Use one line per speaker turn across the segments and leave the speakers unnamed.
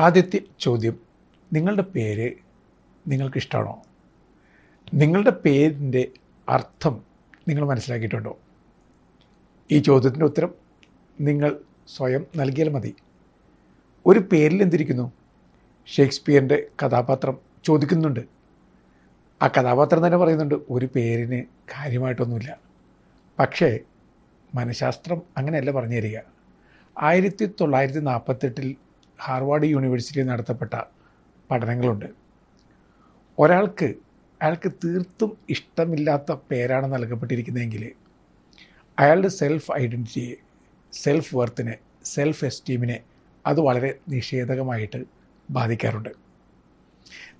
ആദ്യത്തെ ചോദ്യം, നിങ്ങളുടെ പേര് നിങ്ങൾക്കിഷ്ടമാണോ? നിങ്ങളുടെ പേരിൻ്റെ അർത്ഥം നിങ്ങൾ മനസ്സിലാക്കിയിട്ടുണ്ടോ? ഈ ചോദ്യത്തിൻ്റെ ഉത്തരം നിങ്ങൾ സ്വയം നൽകിയാൽ മതി. ഒരു പേരിൽ എന്തിരിക്കുന്നു? ഷേക്സ്പിയറിൻ്റെ കഥാപാത്രം ചോദിക്കുന്നുണ്ട്. ആ കഥാപാത്രം തന്നെ പറയുന്നുണ്ട്, ഒരു പേരിന് കാര്യമായിട്ടൊന്നുമില്ല. പക്ഷേ മനഃശാസ്ത്രം അങ്ങനെയല്ല പറഞ്ഞു തരിക. 1948 ഹാർവാർഡ് യൂണിവേഴ്സിറ്റിയിൽ നടത്തപ്പെട്ട പഠനങ്ങളുണ്ട്. അയാൾക്ക് തീർത്തും ഇഷ്ടമില്ലാത്ത പേരാണ് നൽകപ്പെട്ടിരിക്കുന്നതെങ്കിൽ അയാളുടെ സെൽഫ് ഐഡൻറ്റിറ്റിയെ, സെൽഫ് വർത്തിനെ, സെൽഫ് എസ്റ്റീമിനെ അത് വളരെ നിഷേധകമായിട്ട് ബാധിക്കാറുണ്ട്.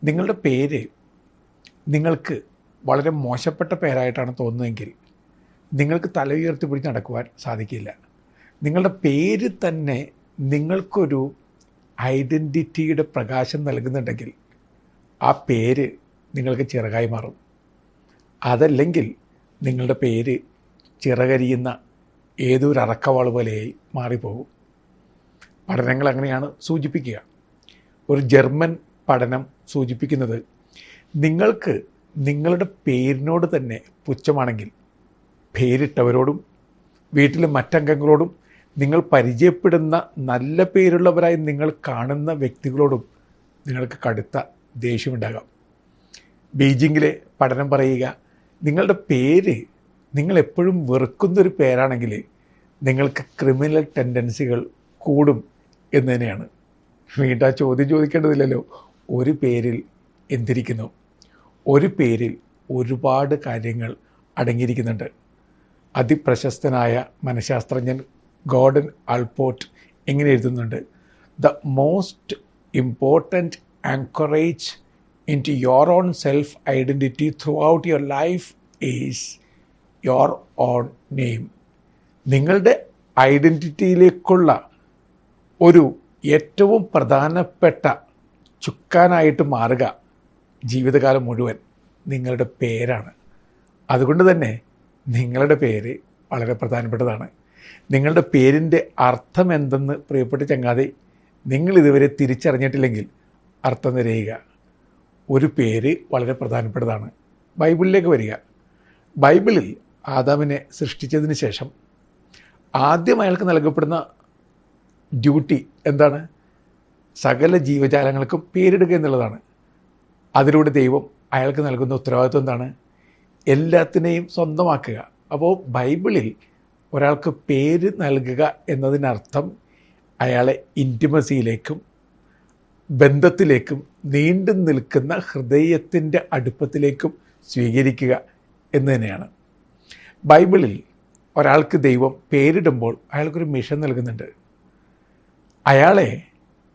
നിങ്ങളുടെ പേര് നിങ്ങൾക്ക് വളരെ മോശപ്പെട്ട പേരായിട്ടാണ് തോന്നുന്നതെങ്കിൽ നിങ്ങൾക്ക് തല ഉയർത്തി പിടിച്ച് നടക്കുവാൻ സാധിക്കില്ല. നിങ്ങളുടെ പേര് തന്നെ നിങ്ങൾക്കൊരു ഐഡൻറ്റിറ്റിയുടെ പ്രകാശം നൽകുന്നുണ്ടെങ്കിൽ ആ പേര് നിങ്ങൾക്ക് ചിറകായി മാറും. അതല്ലെങ്കിൽ നിങ്ങളുടെ പേര് ചിറകരിയുന്ന ഏതൊരു അറക്കവാൾ പോലെയായി മാറിപ്പോകും. പഠനങ്ങൾ അങ്ങനെയാണ് സൂചിപ്പിക്കുക. ഒരു ജർമ്മൻ പഠനം സൂചിപ്പിക്കുന്നത്, നിങ്ങൾക്ക് നിങ്ങളുടെ പേരിനോട് തന്നെ പുച്ഛമാണെങ്കിൽ പേരിട്ടവരോടും വീട്ടിലെ മറ്റംഗങ്ങളോടും നിങ്ങൾ പരിചയപ്പെടുന്ന നല്ല പേരുള്ളവരായി നിങ്ങൾ കാണുന്ന വ്യക്തികളോടും നിങ്ങൾക്ക് കടുത്ത ദേഷ്യമുണ്ടാകാം. ബീജിങ്ങിലെ പഠനം പറയുക, നിങ്ങളുടെ പേര് നിങ്ങളെപ്പോഴും വെറുക്കുന്നൊരു പേരാണെങ്കിൽ നിങ്ങൾക്ക് ക്രിമിനൽ ടെൻഡൻസികൾ കൂടും എന്ന് തന്നെയാണ്. വീണ്ടും ആ ചോദ്യം ചോദിക്കേണ്ടതില്ലല്ലോ, ഒരു പേരിൽ എന്തിരിക്കുന്നു? ഒരു പേരിൽ ഒരുപാട് കാര്യങ്ങൾ അടങ്ങിയിരിക്കുന്നുണ്ട്. അതിപ്രശസ്തനായ മനഃശാസ്ത്രജ്ഞൻ ഗോർഡൻ ആൾപോർട്ട് എങ്ങനെ എഴുതുന്നുണ്ട്, the most important anchorage into your own self identity throughout your life is your own name. നിങ്ങളുടെ ഐഡൻറ്റിറ്റിയിലേക്കുള്ള ഒരു ഏറ്റവും പ്രധാനപ്പെട്ട ചുക്കാനായിട്ട് മാറുക ജീവിതകാലം മുഴുവൻ നിങ്ങളുടെ പേരാണ്. അതുകൊണ്ട് തന്നെ നിങ്ങളുടെ പേര് വളരെ പ്രധാനപ്പെട്ടതാണ്. നിങ്ങളുടെ പേരിൻ്റെ അർത്ഥം എന്തെന്ന് പ്രിയപ്പെട്ട ചങ്ങാതി നിങ്ങളിതുവരെ തിരിച്ചറിഞ്ഞിട്ടില്ലെങ്കിൽ അർത്ഥം തിരയുക. ഒരു പേര് വളരെ പ്രധാനപ്പെട്ടതാണ്. ബൈബിളിലേക്ക് വരിക. ബൈബിളിൽ ആദാമിനെ സൃഷ്ടിച്ചതിന് ശേഷം ആദ്യം അയാൾക്ക് നൽകപ്പെടുന്ന ഡ്യൂട്ടി എന്താണ്? സകല ജീവജാലങ്ങൾക്കും പേരിടുക എന്നുള്ളതാണ്. അതിലൂടെ ദൈവം അയാൾക്ക് നൽകുന്ന ഉത്തരവാദിത്വം എന്താണ്? എല്ലാത്തിനെയും സ്വന്തമാക്കുക. അപ്പോൾ ബൈബിളിൽ ഒരാൾക്ക് പേര് നൽകുക എന്നതിനർത്ഥം അയാളെ ഇൻറ്റിമസിയിലേക്കും ബന്ധത്തിലേക്കും നീണ്ടു നിൽക്കുന്ന ഹൃദയത്തിൻ്റെ അടുപ്പത്തിലേക്കും സ്വീകരിക്കുക എന്ന് തന്നെയാണ്. ബൈബിളിൽ ഒരാൾക്ക് ദൈവം പേരിടുമ്പോൾ അയാൾക്കൊരു മിഷൻ നൽകുന്നുണ്ട്. അയാളെ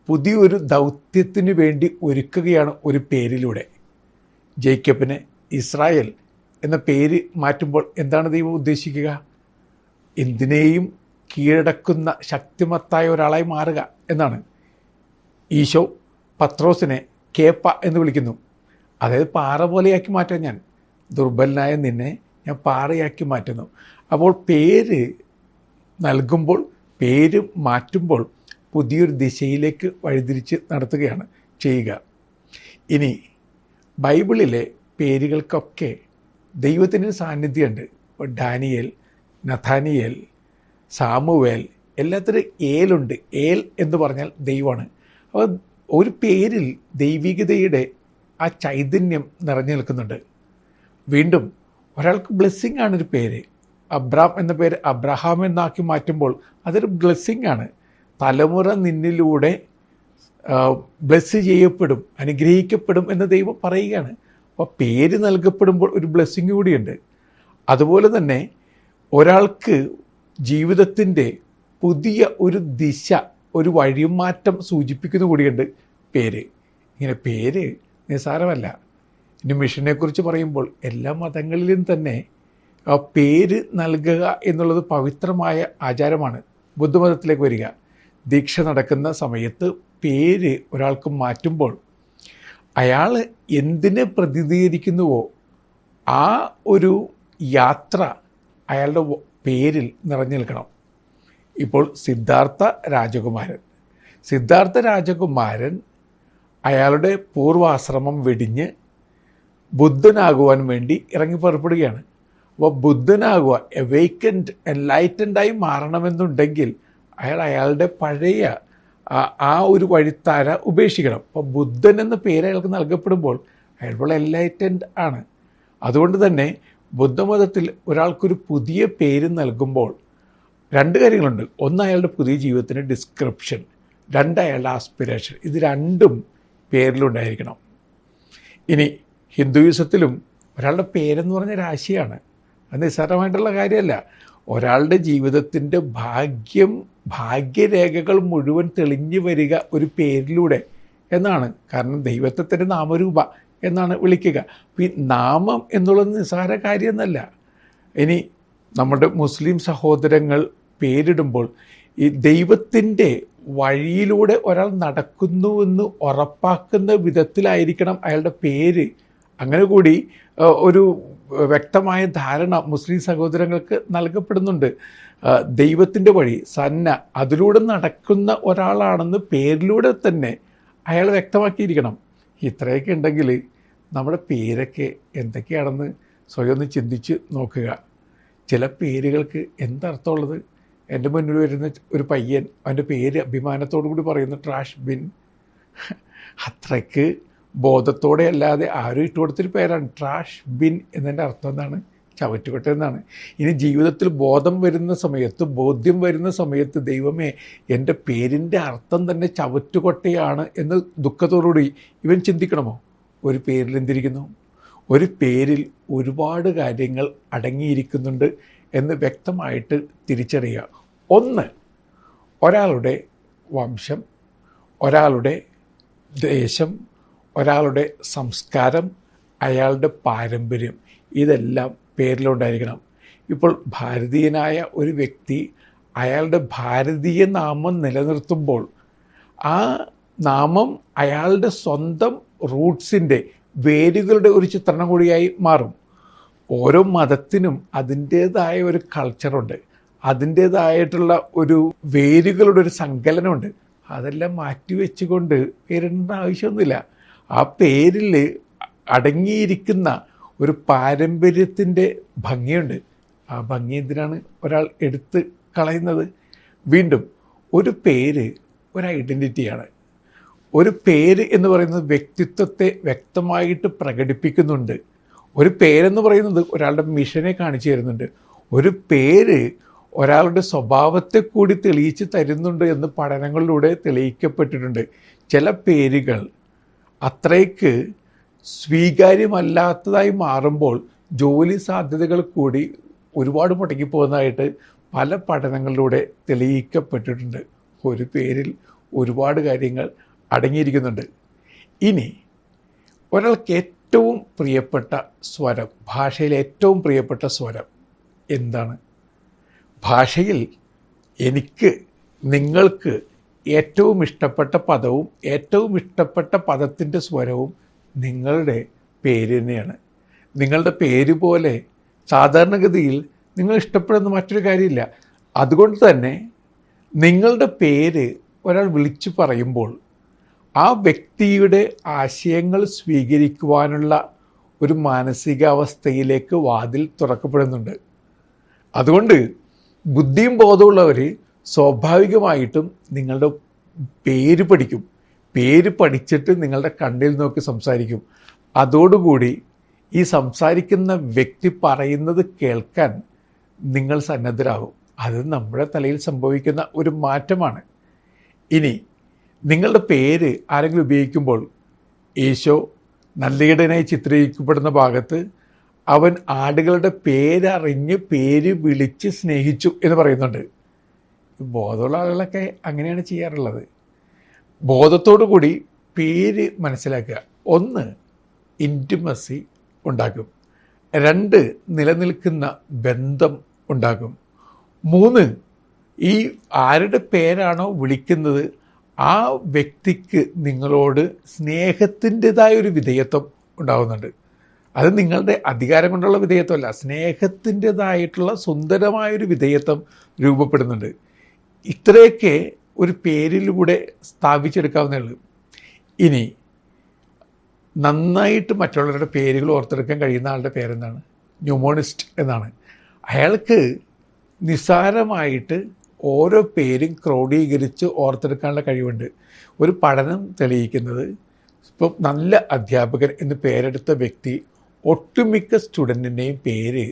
പുതിയൊരു ദൗത്യത്തിന് വേണ്ടി ഒരുക്കുകയാണ് ഒരു പേരിലൂടെ. ജേക്കബിന് ഇസ്രായേൽ എന്ന പേര് മാറ്റുമ്പോൾ എന്താണ് ദൈവം ഉദ്ദേശിക്കുക? എന്തിനേയും കീഴടക്കുന്ന ശക്തിമത്തായ ഒരാളായി മാറുക എന്നാണ്. ഈശോ പത്രോസിനെ കേപ്പ എന്ന് വിളിക്കുന്നു. അതായത് പാറ പോലെയാക്കി മാറ്റാൻ ഞാൻ ദുർബലനായ നിന്നെ ഞാൻ പാറയാക്കി മാറ്റുന്നു. അപ്പോൾ പേര് നൽകുമ്പോൾ, പേര് മാറ്റുമ്പോൾ പുതിയൊരു ദിശയിലേക്ക് വഴിതിരിച്ച് നടത്തുകയാണ് ചെയ്യുക. ഇനി ബൈബിളിലെ പേരുകൾക്കൊക്കെ ദൈവത്തിൻ്റെ സാന്നിധ്യമുണ്ട്. ഇപ്പോൾ ഡാനിയേൽ, നഥാനിയേൽ, സാമുവേൽ, എല്ലാത്തിനും ഏലുണ്ട്. ഏൽ എന്ന് പറഞ്ഞാൽ ദൈവമാണ്. അപ്പോൾ ഒരു പേരിൽ ദൈവികതയുടെ ആ ചൈതന്യം നിറഞ്ഞു നിൽക്കുന്നുണ്ട്. വീണ്ടും ഒരാൾക്ക് ബ്ലെസ്സിങ് ആണൊരു പേര്. അബ്രാം എന്ന പേര് അബ്രഹാം എന്നാക്കി മാറ്റുമ്പോൾ അതൊരു ബ്ലെസ്സിങ് ആണ്. തലമുറ നിന്നിലൂടെ ബ്ലെസ് ചെയ്യപ്പെടും, അനുഗ്രഹിക്കപ്പെടും എന്ന് ദൈവം പറയുകയാണ്. അപ്പോൾ പേര് നൽകപ്പെടുമ്പോൾ ഒരു ബ്ലെസ്സിങ് കൂടിയുണ്ട്. അതുപോലെ തന്നെ ഒരാൾക്ക് ജീവിതത്തിൻ്റെ പുതിയ ഒരു ദിശ, ഒരു വഴിമാറ്റം സൂചിപ്പിക്കുന്ന കൂടിയുണ്ട് പേര്. ഇങ്ങനെ പേര് നിസ്സാരമല്ല. ഇനി മിഷനെക്കുറിച്ച് പറയുമ്പോൾ എല്ലാ മതങ്ങളിലും തന്നെ പേര് നൽകുക എന്നുള്ളത് പവിത്രമായ ആചാരമാണ്. ബുദ്ധമതത്തിലേക്ക് വരിക, ദീക്ഷ നടക്കുന്ന സമയത്ത് പേര് ഒരാൾക്ക് മാറ്റുമ്പോൾ അയാൾ എന്തിനെ പ്രതിനിധീകരിക്കുന്നുവോ ആ ഒരു യാത്ര അയാളുടെ പേരിൽ നിറഞ്ഞു നിൽക്കണം. ഇപ്പോൾ സിദ്ധാർത്ഥ രാജകുമാരൻ, സിദ്ധാർത്ഥ രാജകുമാരൻ അയാളുടെ പൂർവാശ്രമം വെടിഞ്ഞ് ബുദ്ധനാകുവാൻ വേണ്ടി ഇറങ്ങി പുറപ്പെടുകയാണ്. അപ്പോൾ ബുദ്ധനാകുക, എവേക്കൻഡ്, എൻലൈറ്റൻഡായി മാറണമെന്നുണ്ടെങ്കിൽ അയാളുടെ പഴയ ആ ഒരു വഴിത്താര ഉപേക്ഷിക്കണം. അപ്പോൾ ബുദ്ധൻ എന്ന പേര് അയാൾക്ക് നൽകപ്പെടുമ്പോൾ അയാൾ എൻലൈറ്റൻഡ് ആണ്. അതുകൊണ്ട് തന്നെ ബുദ്ധമതത്തിൽ ഒരാൾക്കൊരു പുതിയ പേര് നൽകുമ്പോൾ രണ്ട് കാര്യങ്ങളുണ്ട്. ഒന്ന്, അയാളുടെ പുതിയ ജീവിതത്തിൻ്റെ ഡിസ്ക്രിപ്ഷൻ. രണ്ട്, അയാളുടെ ആസ്പിരേഷൻ. ഇത് രണ്ടും പേരിലുണ്ടായിരിക്കണം. ഇനി ഹിന്ദുയിസത്തിലും ഒരാളുടെ പേരെന്ന് പറഞ്ഞ രാശിയാണ്. അത് നിസ്സാരമായിട്ടുള്ള കാര്യമല്ല. ഒരാളുടെ ജീവിതത്തിൻ്റെ ഭാഗ്യരേഖകൾ മുഴുവൻ തെളിഞ്ഞു വരിക ഒരു പേരിലൂടെ എന്നാണ്. കാരണം ദൈവത്തെ തന്നെ നാമരൂപ എന്നാണ് വിളിക്കുക. ഈ നാമം എന്നുള്ളത് നിസ്സാര കാര്യമൊന്നുമല്ല. ഇനി നമ്മുടെ മുസ്ലിം സഹോദരങ്ങൾ പേരിടുമ്പോൾ ഈ ദൈവത്തിൻ്റെ വഴിയിലൂടെ ഒരാൾ നടക്കുന്നുവെന്ന് ഉറപ്പാക്കുന്ന വിധത്തിലായിരിക്കണം അയാളുടെ പേര്. അങ്ങനെ കൂടി ഒരു വ്യക്തമായ ധാരണ മുസ്ലിം സഹോദരങ്ങൾക്ക് നൽകപ്പെടുന്നുണ്ട്. ദൈവത്തിൻ്റെ വഴി, സന്ന, അതിലൂടെ നടക്കുന്ന ഒരാളാണെന്ന് പേരിലൂടെ തന്നെ അയാൾ വ്യക്തമാക്കിയിരിക്കണം. ഇത്രയൊക്കെ ഉണ്ടെങ്കിൽ നമ്മുടെ പേരൊക്കെ എന്തൊക്കെയാണെന്ന് സ്വയം ഒന്ന് ചിന്തിച്ച് നോക്കുക. ചില പേരുകൾക്ക് എന്തർത്ഥമുള്ളത്? എൻ്റെ മുന്നിൽ വരുന്ന ഒരു പയ്യൻ, അവൻ്റെ പേര് അഭിമാനത്തോടു കൂടി പറയുന്നു ട്രാഷ് ബിൻ. അത്രയ്ക്ക് ബോധത്തോടെ അല്ലാതെ ആരും ഇട്ട് കൊടുത്തൊരു പേരാണ് ട്രാഷ് ബിൻ. എന്നതിൻ്റെ അർത്ഥം എന്താണ്? ചവറ്റുകൊട്ട എന്നാണ്. ഇനി ജീവിതത്തിൽ ബോധ്യം വരുന്ന സമയത്ത് ദൈവമേ, എൻ്റെ പേരിൻ്റെ അർത്ഥം തന്നെ ചവറ്റുകൊട്ടയാണ് എന്ന് ദുഃഖത്തോടുകൂടി ഇവൻ ചിന്തിക്കണമോ? ഒരു പേരിൽ എന്തിരിക്കുന്നു? ഒരു പേരിൽ ഒരുപാട് കാര്യങ്ങൾ അടങ്ങിയിരിക്കുന്നുണ്ട് എന്ന് വ്യക്തമായിട്ട് തിരിച്ചറിയുക. ഒന്ന്, ഒരാളുടെ വംശം, ഒരാളുടെ ദേശം, ഒരാളുടെ സംസ്കാരം, അയാളുടെ പാരമ്പര്യം, ഇതെല്ലാം പേരിലുണ്ടായിരിക്കണം. ഇപ്പോൾ ഭാരതീയനായ ഒരു വ്യക്തി അയാളുടെ ഭാരതീയ നാമം നിലനിർത്തുമ്പോൾ ആ നാമം അയാളുടെ സ്വന്തം റൂട്ട്സിൻ്റെ, വേരുകളുടെ ഒരു ചിത്രണം കൂടിയായി മാറും. ഓരോ മതത്തിനും അതിൻ്റേതായ ഒരു കൾച്ചറുണ്ട്, അതിൻ്റേതായിട്ടുള്ള ഒരു വേരുകളുടെ ഒരു സങ്കലനമുണ്ട്. അതെല്ലാം മാറ്റിവെച്ചുകൊണ്ട് പേരിടേണ്ട ആവശ്യമൊന്നുമില്ല. ആ പേരിൽ അടങ്ങിയിരിക്കുന്ന ഒരു പാരമ്പര്യത്തിൻ്റെ ഭംഗിയുണ്ട്. ആ ഭംഗി എന്തിനാണ് ഒരാൾ എടുത്ത് കളയുന്നത്? വീണ്ടും, ഒരു പേര് ഒരു ഐഡൻറ്റിറ്റിയാണ്. ഒരു പേര് എന്ന് പറയുന്നത് വ്യക്തിത്വത്തെ വ്യക്തമായിട്ട് പ്രകടിപ്പിക്കുന്നുണ്ട്. ഒരു പേരെന്ന് പറയുന്നത് ഒരാളുടെ മിഷനെ കാണിച്ചു തരുന്നുണ്ട്. ഒരു പേര് ഒരാളുടെ സ്വഭാവത്തെ കൂടി തെളിയിച്ച് തരുന്നുണ്ട് എന്ന് പഠനങ്ങളിലൂടെ തെളിയിക്കപ്പെട്ടിട്ടുണ്ട്. ചില പേരുകൾ അത്രയ്ക്ക് സ്വീകാര്യമല്ലാത്തതായി മാറുമ്പോൾ ജോലി സാധ്യതകൾ കൂടി ഒരുപാട് മുടങ്ങിപ്പോകുന്നതായിട്ട് പല പഠനങ്ങളിലൂടെ തെളിയിക്കപ്പെട്ടിട്ടുണ്ട്. ഒരു പേരിൽ ഒരുപാട് കാര്യങ്ങൾ അടങ്ങിയിരിക്കുന്നുണ്ട്. ഇനി ഒരാൾക്ക് ഏറ്റവും പ്രിയപ്പെട്ട സ്വരം, ഭാഷയിലെ ഏറ്റവും പ്രിയപ്പെട്ട സ്വരം എന്താണ്? ഭാഷയിൽ എനിക്ക്, നിങ്ങൾക്ക് ഏറ്റവും ഇഷ്ടപ്പെട്ട പദവും ഏറ്റവും ഇഷ്ടപ്പെട്ട പദത്തിൻ്റെ സ്വരവും നിങ്ങളുടെ പേര് തന്നെയാണ്. നിങ്ങളുടെ പേര് പോലെ സാധാരണഗതിയിൽ നിങ്ങൾ ഇഷ്ടപ്പെടുന്ന മറ്റൊരു കാര്യമില്ല. അതുകൊണ്ട് തന്നെ നിങ്ങളുടെ പേര് ഒരാൾ വിളിച്ചു പറയുമ്പോൾ ആ വ്യക്തിയുടെ ആശയങ്ങൾ സ്വീകരിക്കുവാനുള്ള ഒരു മാനസികാവസ്ഥയിലേക്ക് വാതിൽ തുറക്കപ്പെടുന്നുണ്ട്. അതുകൊണ്ട് ബുദ്ധിയും ബോധമുള്ളവർ സ്വാഭാവികമായിട്ടും നിങ്ങളുടെ പേര് പഠിക്കും. പേര് പഠിച്ചിട്ട് നിങ്ങളുടെ കണ്ണിൽ നോക്കി സംസാരിക്കും. അതോടുകൂടി ഈ സംസാരിക്കുന്ന വ്യക്തി പറയുന്നത് കേൾക്കാൻ നിങ്ങൾ സന്നദ്ധരാകും. അത് നമ്മുടെ തലയിൽ സംഭവിക്കുന്ന ഒരു മാറ്റമാണ്. ഇനി നിങ്ങളുടെ പേര് ആരെങ്കിലും ഉപയോഗിക്കുമ്പോൾ, ഈശോ നല്ലയിടനായി ചിത്രീകരിക്കപ്പെടുന്ന ഭാഗത്ത് അവൻ ആടുകളുടെ പേരറിഞ്ഞ് പേര് വിളിച്ച് സ്നേഹിച്ചു എന്ന് പറയുന്നുണ്ട്. ബോധമുള്ള ആളുകളൊക്കെ അങ്ങനെയാണ് ചെയ്യാറുള്ളത്. ബോധത്തോടു കൂടി പേര് മനസ്സിലാക്കുക. ഒന്ന്, ഇൻറ്റിമസി ഉണ്ടാക്കും. രണ്ട്, നിലനിൽക്കുന്ന ബന്ധം ഉണ്ടാക്കും. മൂന്ന്, ഈ ആരുടെ പേരാണോ വിളിക്കുന്നത് ആ വ്യക്തിക്ക് നിങ്ങളോട് സ്നേഹത്തിൻ്റെതായൊരു വിധേയത്വം ഉണ്ടാകുന്നുണ്ട്. അത് നിങ്ങളുടെ അധികാരം കൊണ്ടുള്ള വിധേയത്വമല്ല, സ്നേഹത്തിൻ്റെതായിട്ടുള്ള സുന്ദരമായൊരു വിധേയത്വം രൂപപ്പെടുന്നുണ്ട്. ഇത്രയൊക്കെ ഒരു പേരിലൂടെ സ്ഥാപിച്ചെടുക്കാവുന്നേ ഉള്ളൂ. ഇനി നന്നായിട്ട് മറ്റുള്ളവരുടെ പേരുകൾ ഓർത്തെടുക്കാൻ കഴിയുന്ന ആളുടെ പേരെന്താണ്? ന്യൂമോണിസ്റ്റ് എന്നാണ്. അയാൾക്ക് നിസ്സാരമായിട്ട് ഓരോ പേരും ക്രോഡീകരിച്ച് ഓർത്തെടുക്കാനുള്ള കഴിവുണ്ട്. ഒരു പഠനം തെളിയിക്കുന്നത് ഇപ്പം നല്ല അധ്യാപകൻ എന്ന് പേരെടുത്ത വ്യക്തി ഒട്ടുമിക്ക സ്റ്റുഡൻറ്റിൻ്റെയും പേര്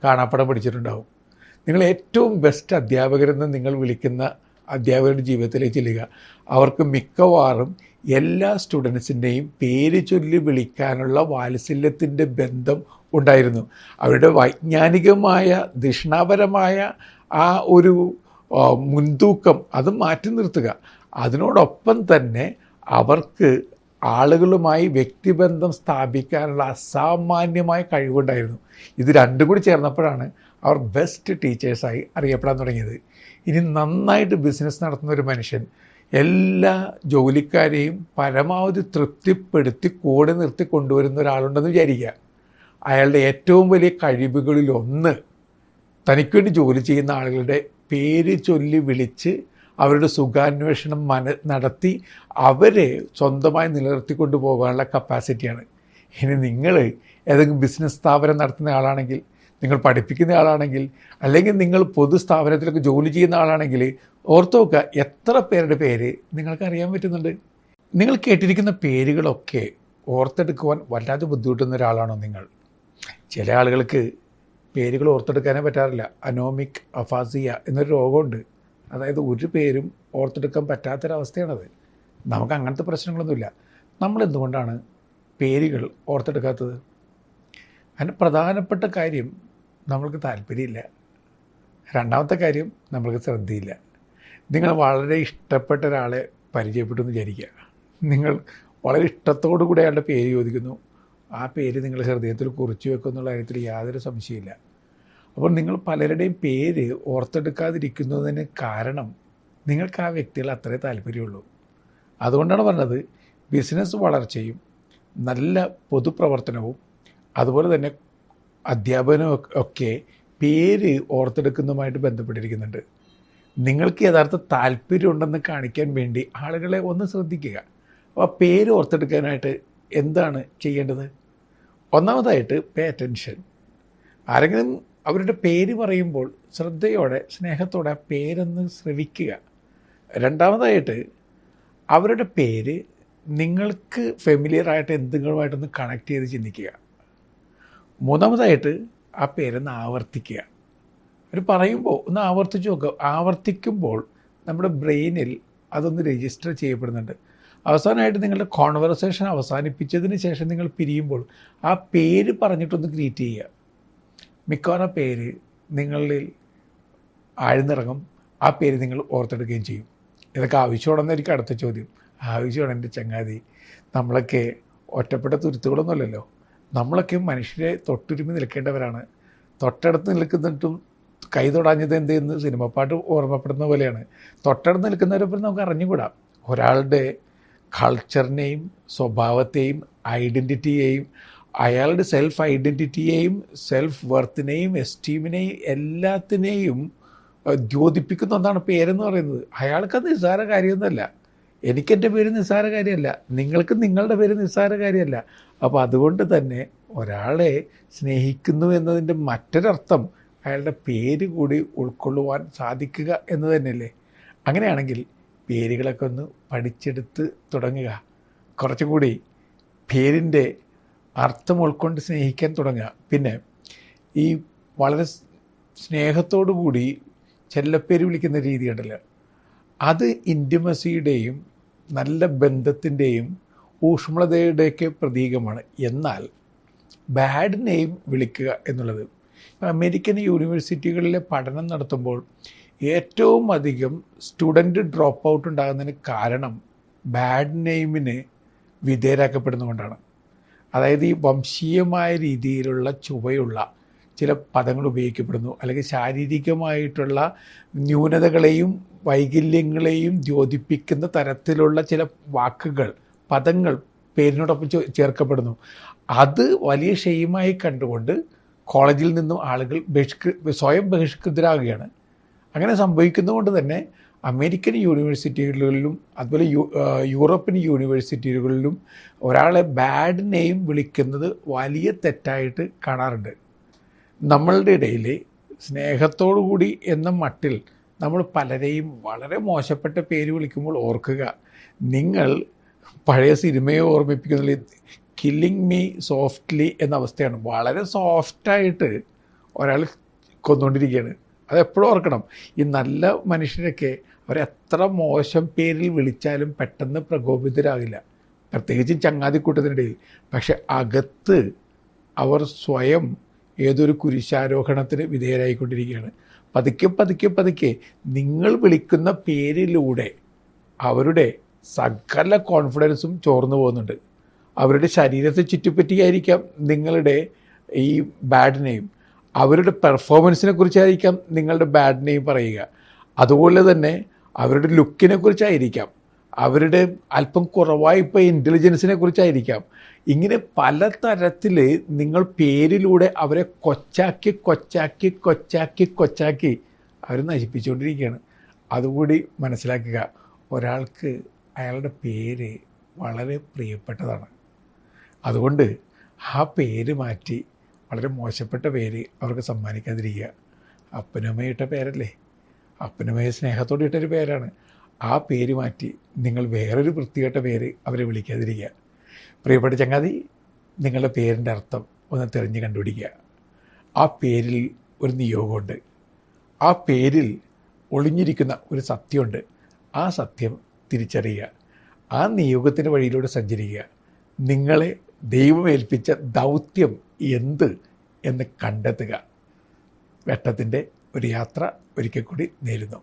കാണാപ്പടം പഠിച്ചിട്ടുണ്ടാവും. നിങ്ങൾ ഏറ്റവും ബെസ്റ്റ് അധ്യാപകരെന്ന് നിങ്ങൾ വിളിക്കുന്ന അധ്യാപകരുടെ ജീവിതത്തിലേക്ക് ചെല്ലുക. അവർക്ക് മിക്കവാറും എല്ലാ സ്റ്റുഡൻസിൻ്റെയും പേര് ചൊല്ലി വിളിക്കാനുള്ള വാത്സല്യത്തിൻ്റെ ബന്ധം ഉണ്ടായിരുന്നു. അവരുടെ വൈജ്ഞാനികമായ ദിഷണാപരമായ ആ ഒരു മുൻതൂക്കം അത് മാറ്റി നിർത്തുക. അതിനോടൊപ്പം തന്നെ അവർക്ക് ആളുകളുമായി വ്യക്തിബന്ധം സ്ഥാപിക്കാനുള്ള അസാമാന്യമായ കഴിവുണ്ടായിരുന്നു. ഇത് രണ്ടും കൂടി ചേർന്നപ്പോഴാണ് അവർ ബെസ്റ്റ് ടീച്ചേഴ്സായി അറിയപ്പെടാൻ തുടങ്ങിയത്. ഇനി നന്നായിട്ട് ബിസിനസ് നടത്തുന്ന ഒരു മനുഷ്യൻ എല്ലാ ജോലിക്കാരെയും പരമാവധി തൃപ്തിപ്പെടുത്തി കൂടെ നിർത്തി കൊണ്ടുവരുന്ന ഒരാളുണ്ടെന്ന് വിചാരിക്കുക. അയാളുടെ ഏറ്റവും വലിയ കഴിവുകളിലൊന്ന് തനിക്ക് വേണ്ടി ജോലി ചെയ്യുന്ന ആളുകളുടെ പേര് ചൊല്ലി വിളിച്ച് അവരുടെ സുഖാന്വേഷണം നടത്തി അവരെ സ്വന്തമായി നിലനിർത്തിക്കൊണ്ട് പോകാനുള്ള കപ്പാസിറ്റിയാണ്. ഇനി നിങ്ങൾ ഏതെങ്കിലും ബിസിനസ് സ്ഥാപനം നടത്തുന്ന ആളാണെങ്കിൽ, നിങ്ങൾ പഠിപ്പിക്കുന്ന ആളാണെങ്കിൽ, അല്ലെങ്കിൽ നിങ്ങൾ പൊതുസ്ഥാപനത്തിലൊക്കെ ജോലി ചെയ്യുന്ന ആളാണെങ്കിൽ ഓർത്ത് നോക്കുക, എത്ര പേരുടെ പേര് നിങ്ങൾക്ക് അറിയാൻ പറ്റുന്നുണ്ട്. നിങ്ങൾ കേട്ടിരിക്കുന്ന പേരുകളൊക്കെ ഓർത്തെടുക്കുവാൻ വല്ലാതെ ബുദ്ധിമുട്ടുന്ന ഒരാളാണോ നിങ്ങൾ? ചില ആളുകൾക്ക് പേരുകൾ ഓർത്തെടുക്കാനേ പറ്റാറില്ല. അനോമിക് അഫാസിയ എന്നൊരു രോഗമുണ്ട്. അതായത് ഒരു പേരും ഓർത്തെടുക്കാൻ പറ്റാത്തൊരവസ്ഥയാണത്. നമുക്ക് അങ്ങനത്തെ പ്രശ്നങ്ങളൊന്നുമില്ല. നമ്മളെന്തുകൊണ്ടാണ് പേരുകൾ ഓർത്തെടുക്കാത്തത്? അതിന് പ്രധാനപ്പെട്ട കാര്യം നമ്മൾക്ക് താല്പര്യമില്ല. രണ്ടാമത്തെ കാര്യം നമ്മൾക്ക് ശ്രദ്ധയില്ല. നിങ്ങൾ വളരെ ഇഷ്ടപ്പെട്ട ഒരാളെ പരിചയപ്പെട്ടു എന്ന് വിചാരിക്കുക. നിങ്ങൾ വളരെ ഇഷ്ടത്തോടു കൂടി അയാളുടെ പേര് ചോദിക്കുന്നു. ആ പേര് നിങ്ങൾ ഹൃദയത്തിൽ കുറിച്ച് വെക്കുന്നുള്ള കാര്യത്തിൽ യാതൊരു സംശയമില്ല. അപ്പോൾ നിങ്ങൾ പലരുടെയും പേര് ഓർത്തെടുക്കാതിരിക്കുന്നതിന് കാരണം നിങ്ങൾക്ക് ആ വ്യക്തികൾ അത്രേ താല്പര്യമുള്ളൂ. അതുകൊണ്ടാണ് പറഞ്ഞത്, ബിസിനസ് വളർച്ചയും നല്ല പൊതുപ്രവർത്തനവും അതുപോലെ തന്നെ അധ്യാപനവും ഒക്കെ പേര് ഓർത്തെടുക്കുന്നതുമായിട്ട് ബന്ധപ്പെട്ടിരിക്കുന്നുണ്ട്. നിങ്ങൾക്ക് യഥാർത്ഥ താല്പര്യമുണ്ടെന്ന് കാണിക്കാൻ വേണ്ടി ആളുകളെ ഒന്ന് ശ്രദ്ധിക്കുക. അപ്പോൾ പേര് ഓർത്തെടുക്കാനായിട്ട് എന്താണ് ചെയ്യേണ്ടത്? ഒന്നാമതായിട്ട് പേ അറ്റൻഷൻ. ആരെങ്കിലും അവരുടെ പേര് പറയുമ്പോൾ ശ്രദ്ധയോടെ സ്നേഹത്തോടെ ആ പേരൊന്ന് ശ്രവിക്കുക. രണ്ടാമതായിട്ട് അവരുടെ പേര് നിങ്ങൾക്ക് ഫെമിലിയറായിട്ട് എന്തെങ്കിലുമായിട്ടൊന്ന് കണക്ട് ചെയ്ത് ചിന്തിക്കുക. മൂന്നാമതായിട്ട് ആ പേരൊന്ന് ആവർത്തിക്കുക. അവർ പറയുമ്പോൾ ഒന്ന് ആവർത്തിച്ച് നോക്കുക. ആവർത്തിക്കുമ്പോൾ നമ്മുടെ ബ്രെയിനിൽ അതൊന്ന് രജിസ്റ്റർ ചെയ്യപ്പെടുന്നുണ്ട്. അവസാനമായിട്ട് നിങ്ങളുടെ കോൺവെർസേഷൻ അവസാനിപ്പിച്ചതിന് ശേഷം നിങ്ങൾ പിരിയുമ്പോൾ ആ പേര് പറഞ്ഞിട്ടൊന്ന് ഗ്രീറ്റ് ചെയ്യുക. മിക്കവാറും പേര് നിങ്ങളിൽ ആഴ്ന്നിറങ്ങും. ആ പേര് നിങ്ങൾ ഓർത്തെടുക്കുകയും ചെയ്യും. ഇതൊക്കെ ആവശ്യമാണെന്നായിരിക്കും അടുത്ത ചോദ്യം. ആവശ്യമാണ് എൻ്റെ ചങ്ങാതി. നമ്മളൊക്കെ ഒറ്റപ്പെട്ട തുരുത്തുകളൊന്നുമല്ലല്ലോ. നമ്മളൊക്കെ മനുഷ്യരെ തൊട്ടുരുമി നിൽക്കേണ്ടവരാണ്. തൊട്ടടുത്ത് നിൽക്കുന്നിട്ടും കൈ തൊടാഞ്ഞത് എന്തെന്ന് സിനിമപ്പാട്ട് ഓർമ്മപ്പെടുന്ന പോലെയാണ്. തൊട്ടടുത്ത് നിൽക്കുന്നവരൊപ്പം നമുക്ക് അറിഞ്ഞുകൂടാ. ഒരാളുടെ കൾച്ചറിനെയും സ്വഭാവത്തെയും ഐഡൻറ്റിറ്റിയെയും അയാളുടെ സെൽഫ് ഐഡൻറ്റിറ്റിയെയും സെൽഫ് വർത്തിനെയും എസ്റ്റീമിനെയും എല്ലാത്തിനെയും ദ്യോതിപ്പിക്കുന്ന ഒന്നാണ് പേരെന്ന് പറയുന്നത്. അയാൾക്കത് നിസ്സാര കാര്യമൊന്നുമല്ല. എനിക്കെൻ്റെ പേര് നിസ്സാര കാര്യമല്ല, നിങ്ങൾക്ക് നിങ്ങളുടെ പേര് നിസ്സാര കാര്യമല്ല. അപ്പോൾ അതുകൊണ്ട് തന്നെ ഒരാളെ സ്നേഹിക്കുന്നു എന്നതിൻ്റെ മറ്റൊരർത്ഥം അയാളുടെ പേര് കൂടി ഉൾക്കൊള്ളുവാൻ സാധിക്കുക എന്ന് തന്നെയല്ലേ? അങ്ങനെയാണെങ്കിൽ പേരുകളൊക്കെ ഒന്ന് പഠിച്ചെടുത്ത് തുടങ്ങുക. കുറച്ചും കൂടി പേരിൻ്റെ അർത്ഥം ഉൾക്കൊണ്ട് സ്നേഹിക്കാൻ തുടങ്ങുക. പിന്നെ ഈ വളരെ സ്നേഹത്തോടു കൂടി ചെല്ലപ്പേര് വിളിക്കുന്ന രീതി ഉണ്ടല്ലോ, അത് ഇൻറ്റിമസിയുടെയും നല്ല ബന്ധത്തിൻ്റെയും ഊഷ്മളതയുടെയൊക്കെ പ്രതീകമാണ്. എന്നാൽ ബാഡ് നെയിം വിളിക്കുക എന്നുള്ളത്, അമേരിക്കൻ യൂണിവേഴ്സിറ്റികളിലെ പഠനം നടത്തുമ്പോൾ ഏറ്റവും അധികം സ്റ്റുഡൻറ്റ് ഡ്രോപ്പ് ഔട്ട് ഉണ്ടാകുന്നതിന് കാരണം ബാഡ് നെയിമിന് വിധേയരാക്കപ്പെടുന്നതുകൊണ്ടാണ്. അതായത് ഈ വംശീയമായ രീതിയിലുള്ള ചുവയുള്ള ചില പദങ്ങൾ ഉപയോഗിക്കപ്പെടുന്നു, അല്ലെങ്കിൽ ശാരീരികമായിട്ടുള്ള ന്യൂനതകളെയും വൈകല്യങ്ങളെയും ദ്യോതിപ്പിക്കുന്ന തരത്തിലുള്ള ചില വാക്കുകൾ, പദങ്ങൾ പേരിനോടൊപ്പം ചേർക്കപ്പെടുന്നു. അത് വലിയ ഷെയിമായി കണ്ടുകൊണ്ട് കോളേജിൽ നിന്നും ആളുകൾ സ്വയം ബഹിഷ്കൃതരാകുകയാണ്. അങ്ങനെ സംഭവിക്കുന്നതുകൊണ്ട് തന്നെ അമേരിക്കൻ യൂണിവേഴ്സിറ്റികളിലും അതുപോലെ യൂറോപ്യൻ യൂണിവേഴ്സിറ്റികളിലും ഒരാളെ ബാഡ് നെയിം വിളിക്കുന്നത് വലിയ തെറ്റായിട്ട് കാണാറുണ്ട്. നമ്മളുടെ ഇടയിൽ സ്നേഹത്തോടു കൂടി എന്ന മട്ടിൽ നമ്മൾ പലരെയും വളരെ മോശപ്പെട്ട പേര് വിളിക്കുമ്പോൾ ഓർക്കുക, നിങ്ങൾ പഴയ സിനിമയെ ഓർമ്മിപ്പിക്കുന്നില്ല, കില്ലിങ് മീ സോഫ്റ്റ്ലി എന്ന അവസ്ഥയാണ്. വളരെ സോഫ്റ്റായിട്ട് ഒരാൾ കൊന്നുകൊണ്ടിരിക്കുകയാണ്. അതെപ്പോഴും ഓർക്കണം. ഈ നല്ല മനുഷ്യരൊക്കെ അവരെത്ര മോശം പേരിൽ വിളിച്ചാലും പെട്ടെന്ന് പ്രകോപിതരാകില്ല, പ്രത്യേകിച്ചും ചങ്ങാതിക്കൂട്ടത്തിനിടയിൽ. പക്ഷെ അകത്ത് അവർ സ്വയം ഏതൊരു കുരിശാരോഹണത്തിന് വിധേയരായിക്കൊണ്ടിരിക്കുകയാണ്. പതുക്കെ പതുക്കെ പതുക്കെ നിങ്ങൾ വിളിക്കുന്ന പേരിലൂടെ അവരുടെ സകല കോൺഫിഡൻസും ചോർന്നു പോകുന്നുണ്ട്. അവരുടെ ശരീരത്തെ ചുറ്റിപ്പറ്റിയായിരിക്കാം നിങ്ങളുടെ ഈ ബാഡ് നെയിം, അവരുടെ പെർഫോമൻസിനെ കുറിച്ചായിരിക്കാം നിങ്ങളുടെ ബാഡ് നെയിം പറയുക, അതുപോലെ തന്നെ അവരുടെ ലുക്കിനെ കുറിച്ചായിരിക്കാം, അവരുടെ അല്പം കുറവായിപ്പോൾ ഇൻ്റലിജൻസിനെ കുറിച്ചായിരിക്കാം. ഇങ്ങനെ പലതരത്തിൽ നിങ്ങൾ പേരിലൂടെ അവരെ കൊച്ചാക്കി കൊച്ചാക്കി കൊച്ചാക്കി കൊച്ചാക്കി അവർ നശിപ്പിച്ചുകൊണ്ടിരിക്കുകയാണ്. അതുകൂടി മനസ്സിലാക്കുക. ഒരാൾക്ക് അയാളുടെ പേര് വളരെ പ്രിയപ്പെട്ടതാണ്. അതുകൊണ്ട് ആ പേര് മാറ്റി വളരെ മോശപ്പെട്ട പേര് അവർക്ക് സമ്മാനിക്കാതിരിക്കുക. അപ്പനമ്മയിട്ട പേരല്ലേ, അപ്പനമ്മയെ സ്നേഹത്തോടെ ഇട്ടൊരു പേരാണ്. ആ പേര് മാറ്റി നിങ്ങൾ വേറൊരു വൃത്തികെട്ട പേര് അവരെ വിളിക്കാതിരിക്കുക. പ്രിയപ്പെട്ട ചങ്ങാതി, നിങ്ങളുടെ പേരിൻ്റെ അർത്ഥം ഒന്ന് തിരഞ്ഞ് കണ്ടുപിടിക്കുക. ആ പേരിൽ ഒരു നിയോഗമുണ്ട്, ആ പേരിൽ ഒളിഞ്ഞിരിക്കുന്ന ഒരു സത്യമുണ്ട്. ആ സത്യം തിരിച്ചറിയുക, ആ നിയോഗത്തിൻ്റെ വഴിയിലൂടെ സഞ്ചരിക്കുക. നിങ്ങളെ ദൈവം ഏൽപ്പിച്ച ദൗത്യം എന്ത് എന്ന് കണ്ടെത്തുക. വെട്ടത്തിൻ്റെ ഒരു യാത്ര ഒരിക്കൽ കൂടി നേരുന്നു.